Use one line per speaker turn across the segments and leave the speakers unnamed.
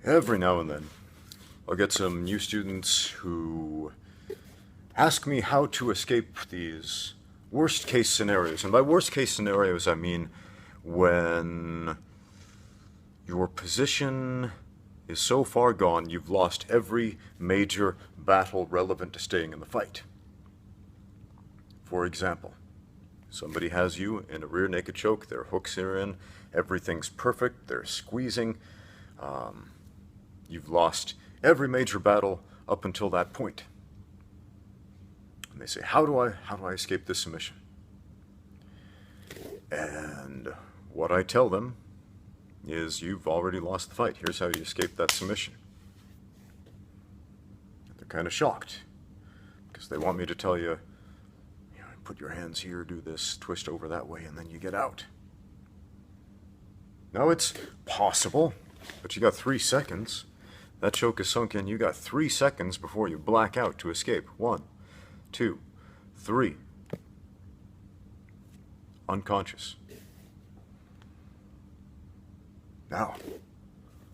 Every now and then, I'll get some new students who ask me how to escape these worst case scenarios. And by worst case scenarios, I mean when your position is so far gone, you've lost every major battle relevant to staying in the fight. For example, somebody has you in a rear naked choke, their hooks are in, everything's perfect, they're squeezing. You've lost every major battle up until that point. And they say, how do I escape this submission? And what I tell them is, you've already lost the fight. Here's how you escape that submission. And they're kind of shocked because they want me to tell you, put your hands here, do this, twist over that way, and then you get out. Now it's possible, but you got 3 seconds. That choke is sunk in. You got 3 seconds before you black out to escape. 1, 2, 3. Unconscious. Now,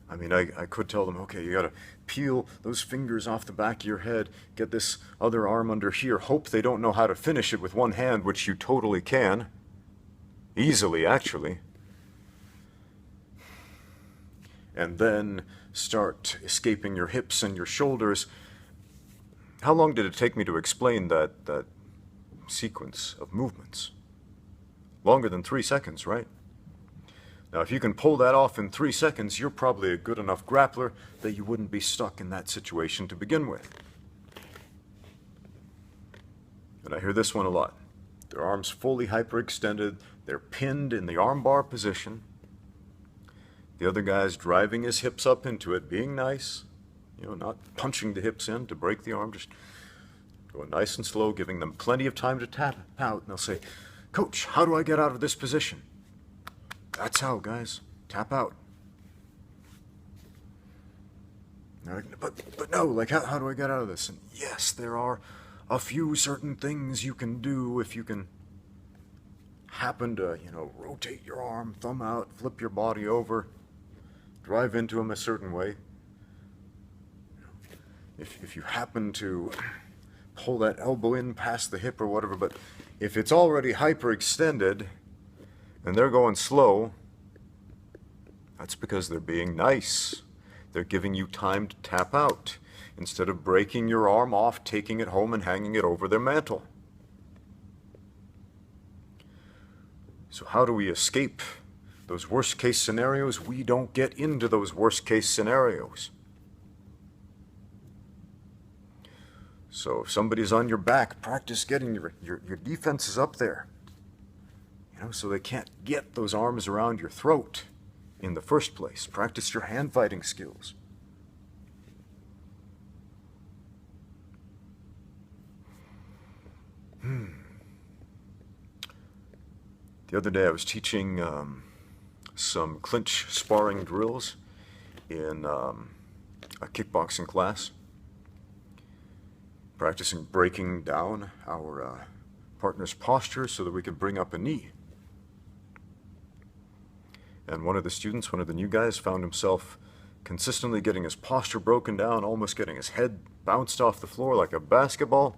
I mean, I could tell them, okay, you gotta peel those fingers off the back of your head, get this other arm under here, hope they don't know how to finish it with one hand, which you totally can. Easily, actually. And then start escaping your hips and your shoulders. How long did it take me to explain that sequence of movements? Longer than 3 seconds, right? Now, if you can pull that off in 3 seconds, you're probably a good enough grappler that you wouldn't be stuck in that situation to begin with. And I hear this one a lot. Their arms fully hyperextended, they're pinned in the armbar position. The other guy's driving his hips up into it, being nice, not punching the hips in to break the arm, just going nice and slow, giving them plenty of time to tap out. And they'll say, Coach, how do I get out of this position? That's how, guys. Tap out. But no, like, how do I get out of this? And yes, there are a few certain things you can do if you can happen to, rotate your arm, thumb out, flip your body over, drive into him a certain way. If you happen to pull that elbow in past the hip or whatever, but if it's already hyperextended and they're going slow, that's because they're being nice. They're giving you time to tap out instead of breaking your arm off, taking it home and hanging it over their mantle. So how do we escape those worst case scenarios? We don't get into those worst case scenarios. So if somebody's on your back, practice getting your defenses up there. So they can't get those arms around your throat in the first place. Practice your hand fighting skills. The other day I was teaching some clinch sparring drills in a kickboxing class, practicing breaking down our partner's posture so that we could bring up a knee. And one of the students, one of the new guys, found himself consistently getting his posture broken down, almost getting his head bounced off the floor like a basketball.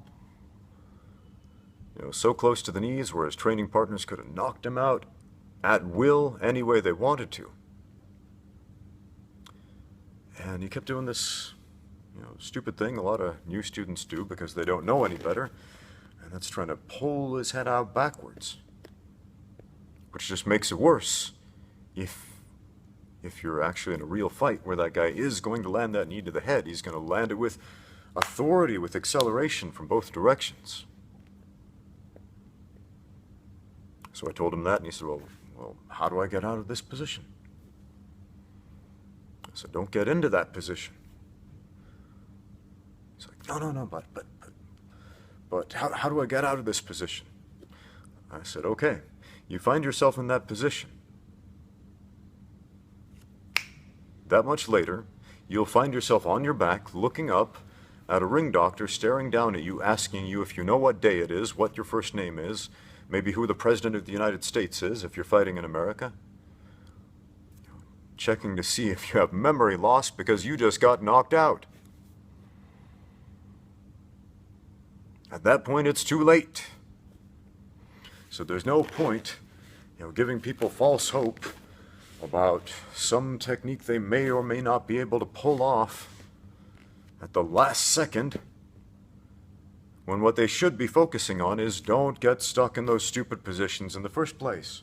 So close to the knees where his training partners could have knocked him out at will any way they wanted to. And he kept doing this, stupid thing a lot of new students do because they don't know any better, and that's trying to pull his head out backwards, which just makes it worse if you're actually in a real fight where that guy is going to land that knee to the head. He's going to land it with authority, with acceleration from both directions. So I told him that, and he said, well, how do I get out of this position? I said, don't get into that position. He's like, no, but how do I get out of this position? I said, okay, you find yourself in that position. That much later, you'll find yourself on your back, looking up at a ring doctor staring down at you, asking you if you know what day it is, what your first name is, maybe who the President of the United States is if you're fighting in America. checking to see if you have memory loss because you just got knocked out. At that point, it's too late. So there's no point, giving people false hope about some technique they may or may not be able to pull off at the last second, when what they should be focusing on is don't get stuck in those stupid positions in the first place.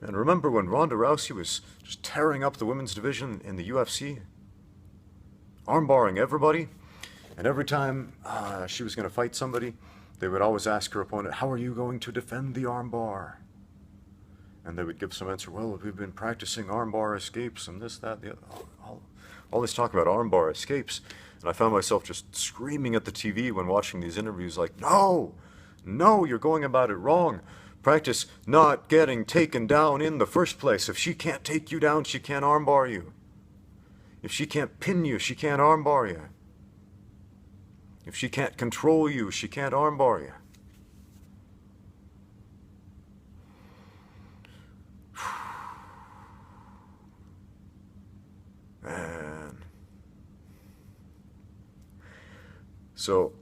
And remember when Ronda Rousey was just tearing up the women's division in the UFC, armbarring everybody, and every time she was going to fight somebody, they would always ask her opponent, how are you going to defend the armbar? And they would give some answer, well, we've been practicing armbar escapes and this, that, the other. All this talk about armbar escapes. And I found myself just screaming at the TV when watching these interviews like, no, you're going about it wrong. Practice not getting taken down in the first place. If she can't take you down, she can't armbar you. If she can't pin you, she can't armbar you. If she can't control you, she can't armbar you. Man. So,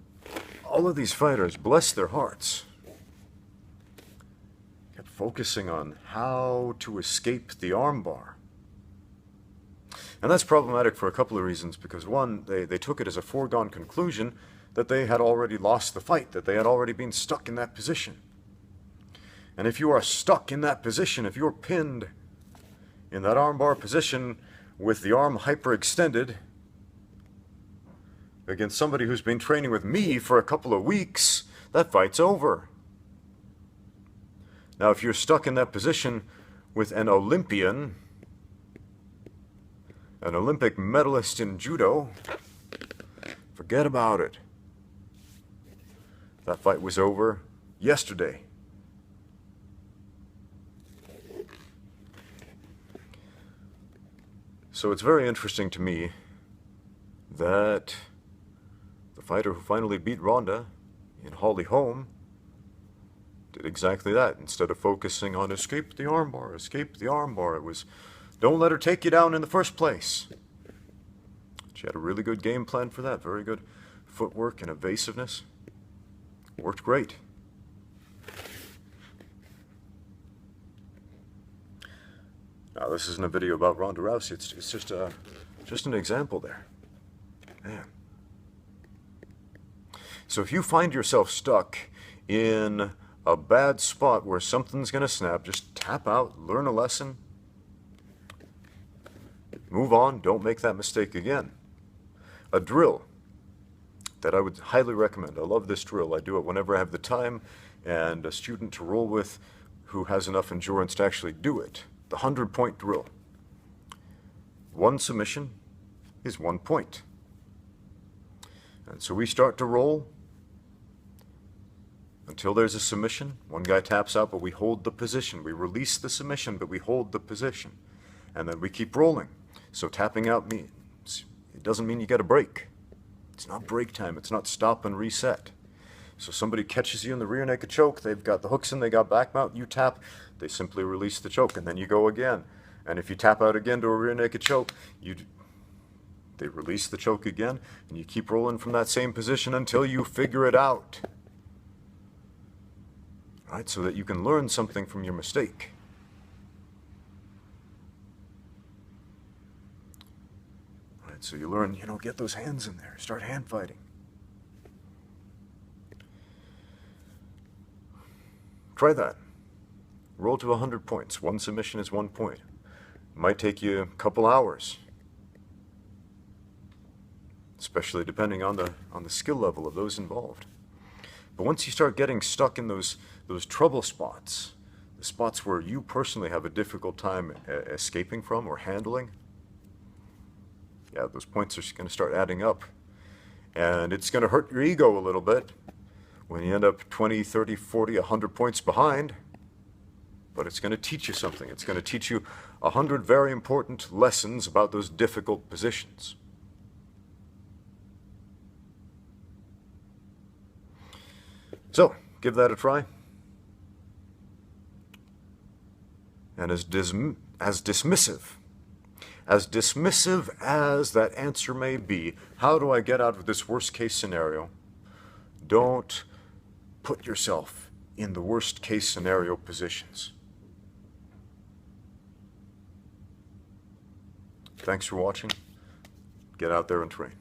all of these fighters, bless their hearts, kept focusing on how to escape the armbar. And that's problematic for a couple of reasons, because one, they took it as a foregone conclusion that they had already lost the fight, that they had already been stuck in that position. And if you are stuck in that position, if you're pinned in that armbar position with the arm hyperextended against somebody who's been training with me for a couple of weeks, that fight's over. Now, if you're stuck in that position with an Olympian, an Olympic medalist in judo, forget about it. That fight was over yesterday. So it's very interesting to me that the fighter who finally beat Ronda in Holly Holm did exactly that. Instead of focusing on escape the armbar, it was don't let her take you down in the first place. She had a really good game plan for that. Very good footwork and evasiveness. Worked great. Now, this isn't a video about Ronda Rousey. It's just an example there. Man. So if you find yourself stuck in a bad spot where something's going to snap, just tap out, learn a lesson, move on, don't make that mistake again. A drill that I would highly recommend. I love this drill. I do it whenever I have the time and a student to roll with who has enough endurance to actually do it. The 100-point drill. One submission is 1 point. And so we start to roll until there's a submission. One guy taps out, but we hold the position. We release the submission, but we hold the position. And then we keep rolling. So tapping out means, it doesn't mean you get a break. It's not break time. It's not stop and reset. So somebody catches you in the rear naked choke. They've got the hooks in, they got back mount. You tap, they simply release the choke, and then you go again. And if you tap out again to a rear naked choke, they release the choke again, and you keep rolling from that same position until you figure it out. Right? So that you can learn something from your mistake. Right? So you learn, get those hands in there. Start hand fighting. Try that. Roll to 100 points. One submission is 1 point. It might take you a couple hours, especially depending on the skill level of those involved. But once you start getting stuck in those trouble spots, the spots where you personally have a difficult time escaping from or handling, yeah, those points are going to start adding up. And it's going to hurt your ego a little bit when you end up 20, 30, 40, 100 points behind. But it's going to teach you something. It's going to teach you 100 very important lessons about those difficult positions. So, give that a try. And as dismissive as dismissive as that answer may be, how do I get out of this worst case scenario? Don't put yourself in the worst case scenario positions. Thanks for watching. Get out there and train.